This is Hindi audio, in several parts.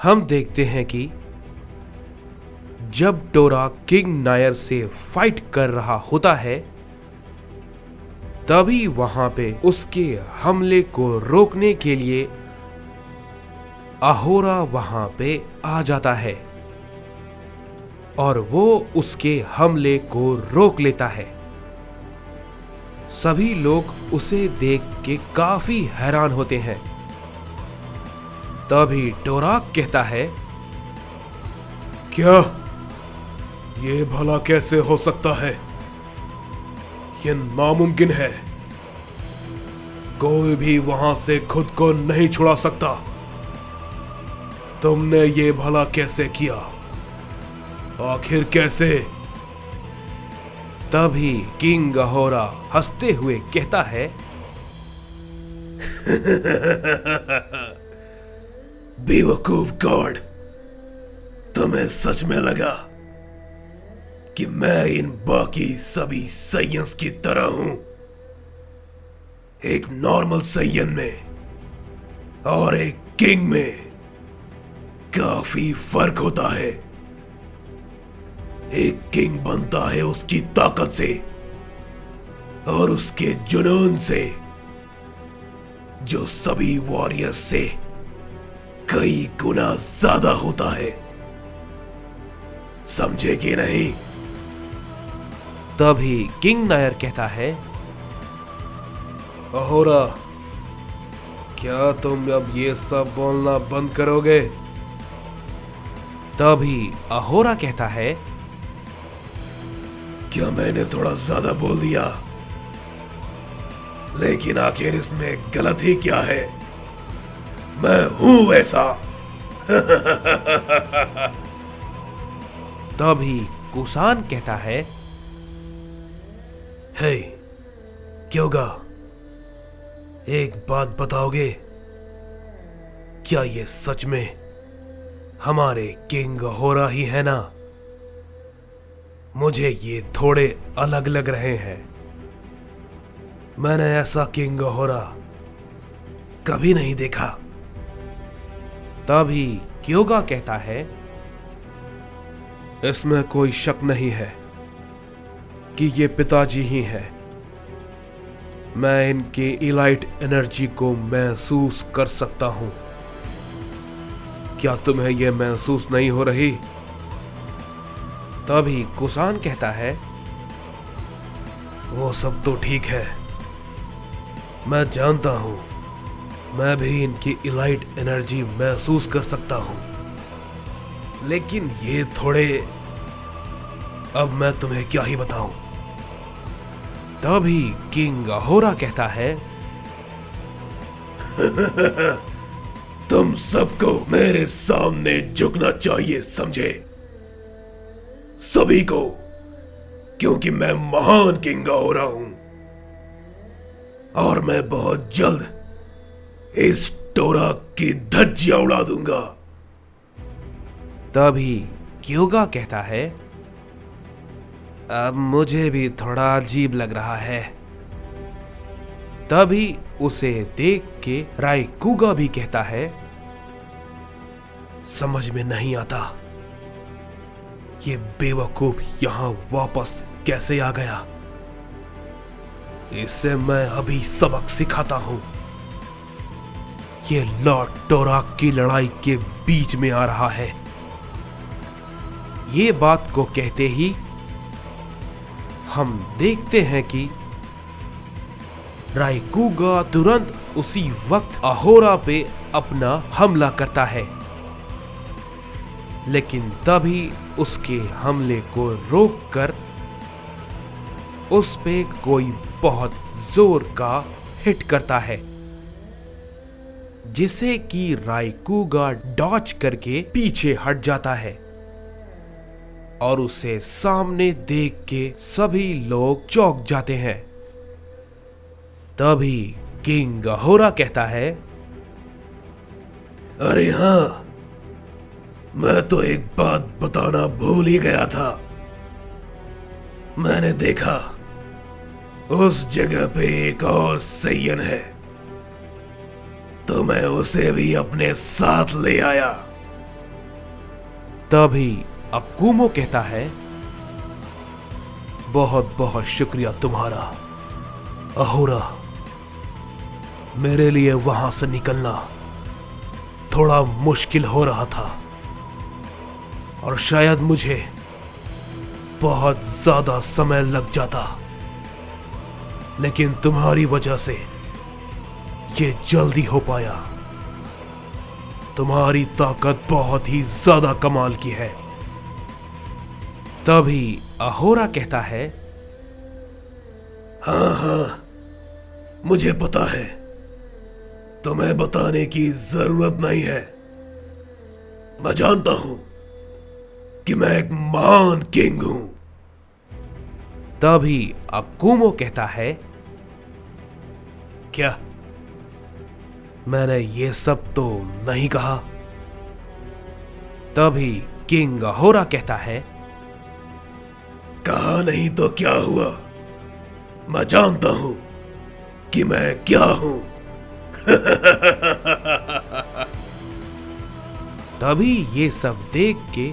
हम देखते हैं कि जब टोरा किंग नायर से फाइट कर रहा होता है तभी वहां पे उसके हमले को रोकने के लिए अहोरा वहां पे आ जाता है और वो उसके हमले को रोक लेता है। सभी लोग उसे देख के काफी हैरान होते हैं। तभी टोराक कहता है, क्या ये भला कैसे हो सकता है? ये नामुमकिन है। कोई भी वहां से खुद को नहीं छुड़ा सकता। तुमने ये भला कैसे किया? आखिर कैसे? तभी किंग अहोरा हंसते हुए कहता है, बेवकूफ गॉड, तुम्हें सच में लगा कि मैं इन बाकी सभी सैयंस की तरह हूं। एक नॉर्मल सैयन में और एक किंग में काफी फर्क होता है। एक किंग बनता है उसकी ताकत से और उसके जुनून से, जो सभी वॉरियर्स से कई गुना ज्यादा होता है। समझे कि नहीं? तभी किंग नायर कहता है, अहोरा, क्या तुम अब ये सब बोलना बंद करोगे? तभी अहोरा कहता है, क्या मैंने थोड़ा ज्यादा बोल दिया? लेकिन आखिर इसमें गलत ही क्या है? मैं हूं वैसा। तभी कुसान कहता है, हे क्योगा, एक बात बताओगे? क्या ये सच में हमारे किंग अहोरा ही है ना? मुझे ये थोड़े अलग लग रहे हैं। मैंने ऐसा किंग अहोरा कभी नहीं देखा। तभी क्योगा कहता है, इसमें कोई शक नहीं है कि ये पिताजी ही हैं। मैं इनकी इलाइट एनर्जी को महसूस कर सकता हूं। क्या तुम्हें यह महसूस नहीं हो रही? तभी कुसान कहता है, वो सब तो ठीक है, मैं जानता हूं, मैं भी इनकी इलाइट एनर्जी महसूस कर सकता हूं, लेकिन ये थोड़े, अब मैं तुम्हें क्या ही बताऊं। तभी किंग अहोरा कहता है, तुम सबको मेरे सामने झुकना चाहिए, समझे? सभी को, क्योंकि मैं महान किंग अहोरा हूं और मैं बहुत जल्द इस टोरा की धज्जियां उड़ा दूंगा। तभी क्योगा कहता है, अब मुझे भी थोड़ा अजीब लग रहा है। तभी उसे देख के रायकुगा भी कहता है, समझ में नहीं आता, ये बेवकूफ यहां वापस कैसे आ गया। इससे मैं अभी सबक सिखाता हूं। ये लॉर्ड टोराक की लड़ाई के बीच में आ रहा है। ये बात को कहते ही हम देखते हैं कि रायकुगा तुरंत उसी वक्त अहोरा पे अपना हमला करता है, लेकिन तभी उसके हमले को रोककर उस पे कोई बहुत जोर का हिट करता है, जिसे कि रायकुगा डॉच करके पीछे हट जाता है और उसे सामने देख के सभी लोग चौंक जाते हैं। तभी किंग अहोरा कहता है, अरे हां, मैं तो एक बात बताना भूल ही गया था। मैंने देखा उस जगह पे एक और सैयन है, तो मैं उसे भी अपने साथ ले आया। तभी अकुमो कहता है, बहुत बहुत शुक्रिया तुम्हारा अहोरा। मेरे लिए वहां से निकलना थोड़ा मुश्किल हो रहा था और शायद मुझे बहुत ज्यादा समय लग जाता, लेकिन तुम्हारी वजह से ये जल्दी हो पाया। तुम्हारी ताकत बहुत ही ज्यादा कमाल की है। तभी अहोरा कहता है, हाँ हाँ, मुझे पता है, तुम्हें बताने की जरूरत नहीं है। मैं जानता हूं कि मैं एक महान किंग हूं। तभी अकुमो कहता है, क्या मैंने ये सब तो नहीं कहा? तभी किंग अहोरा कहता है, कहा नहीं तो क्या हुआ, मैं जानता हूं कि मैं क्या हूं। तभी ये सब देख के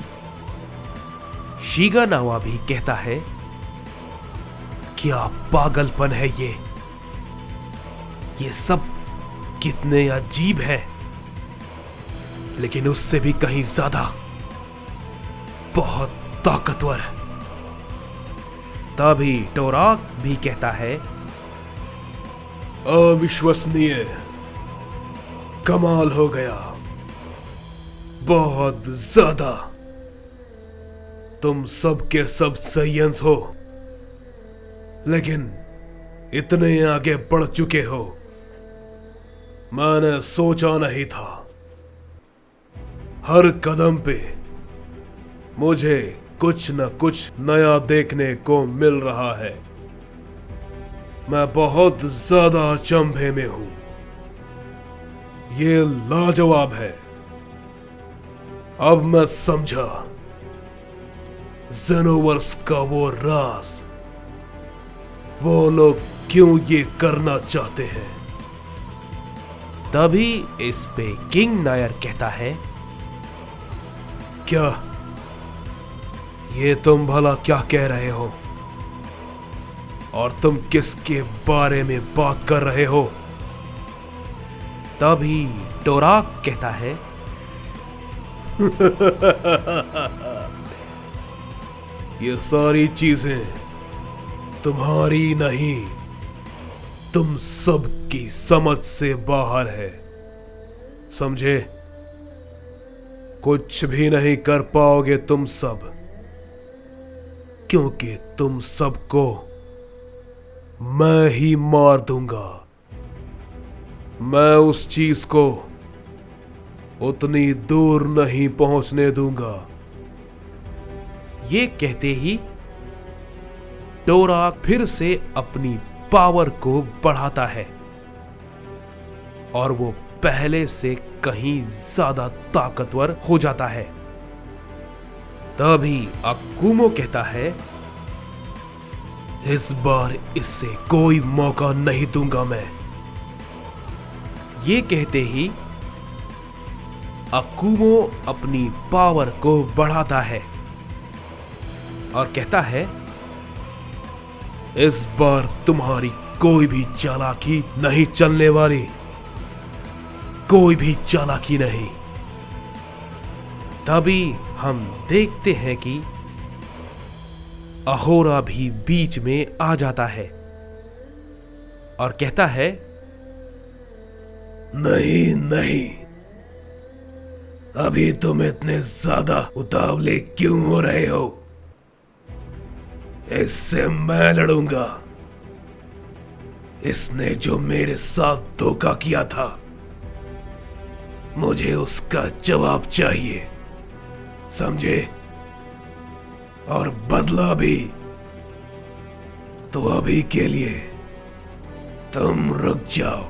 शिगानावा भी कहता है, क्या पागलपन है ये सब कितने अजीब है, लेकिन उससे भी कहीं ज्यादा बहुत ताकतवर। तभी टोराक भी कहता है, अविश्वसनीय, कमाल हो गया, बहुत ज्यादा। तुम सब के सब साइंस हो, लेकिन इतने आगे बढ़ चुके हो, मैंने सोचा नहीं था। हर कदम पे मुझे कुछ न कुछ नया देखने को मिल रहा है। मैं बहुत ज्यादा अचंभे में हूं। ये लाजवाब है। अब मैं समझा ज़ेनोवर्स का वो राज, वो लोग क्यों ये करना चाहते हैं। तभी इस पे किंग नायर कहता है, क्या ये तुम भला क्या कह रहे हो, और तुम किसके बारे में बात कर रहे हो? तभी टोराक कहता है, ये सारी चीजें तुम्हारी नहीं, तुम सब की समझ से बाहर है, समझे? कुछ भी नहीं कर पाओगे तुम सब, क्योंकि तुम सबको मैं ही मार दूंगा। मैं उस चीज को उतनी दूर नहीं पहुंचने दूंगा। ये कहते ही टोराक फिर से अपनी पावर को बढ़ाता है और वो पहले से कहीं ज्यादा ताकतवर हो जाता है। तभी अकुमो कहता है, इस बार इससे कोई मौका नहीं दूंगा मैं। ये कहते ही अकुमो अपनी पावर को बढ़ाता है और कहता है, इस बार तुम्हारी कोई भी चालाकी नहीं चलने वाली, कोई भी चालाकी नहीं। तभी हम देखते हैं कि अहोरा भी बीच में आ जाता है और कहता है, नहीं नहीं, अभी तुम इतने ज्यादा उतावले क्यों हो रहे हो? इससे मैं लड़ूंगा। इसने जो मेरे साथ धोखा किया था, मुझे उसका जवाब चाहिए, समझे? और बदला भी। तो अभी के लिए तुम रुक जाओ।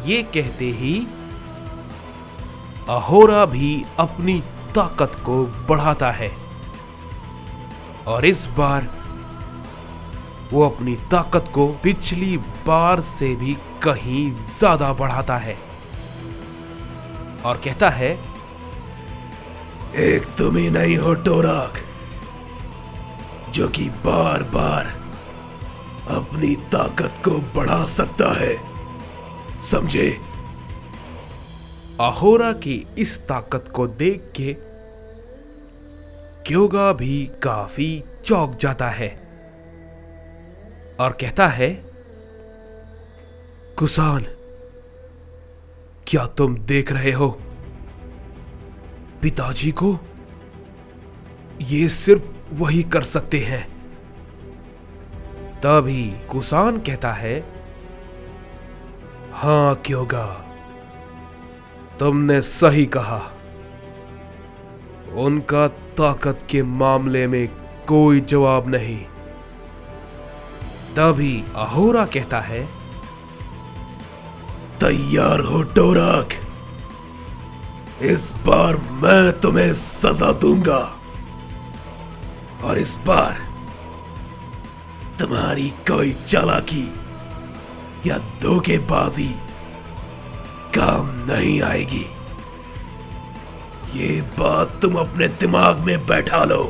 ये कहते ही अहोरा भी अपनी ताकत को बढ़ाता है और इस बार वो अपनी ताकत को पिछली बार से भी कहीं ज्यादा बढ़ाता है और कहता है, एक तुम ही नहीं हो टोराक, जो कि बार बार अपनी ताकत को बढ़ा सकता है, समझे? अहोरा की इस ताकत को देख के क्योगा भी काफी चौंक जाता है और कहता है, कुसान, क्या तुम देख रहे हो पिताजी को? ये सिर्फ वही कर सकते हैं। तभी कुसान कहता है, हां क्योगा, तुमने सही कहा। उनका ताकत के मामले में कोई जवाब नहीं। तभी अहोरा कहता है, तैयार हो टोराक, इस बार मैं तुम्हें सजा दूंगा और इस बार तुम्हारी कोई चालाकी या धोखेबाजी काम नहीं आएगी। ये बात तुम अपने दिमाग में बैठा लो।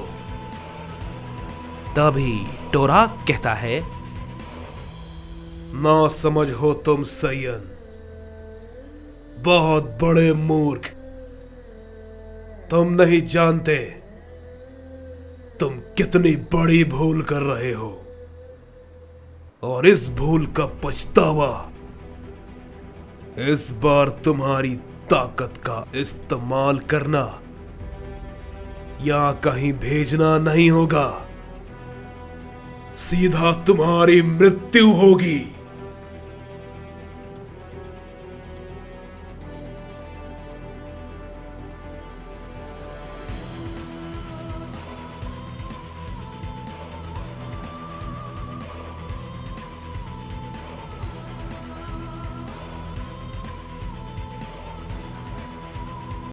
तभी टोराक कहता है, ना समझ हो तुम सयन, बहुत बड़े मूर्ख। तुम नहीं जानते तुम कितनी बड़ी भूल कर रहे हो और इस भूल का पछतावा इस बार तुम्हारी ताकत का इस्तेमाल करना या कहीं भेजना नहीं होगा, सीधा तुम्हारी मृत्यु होगी।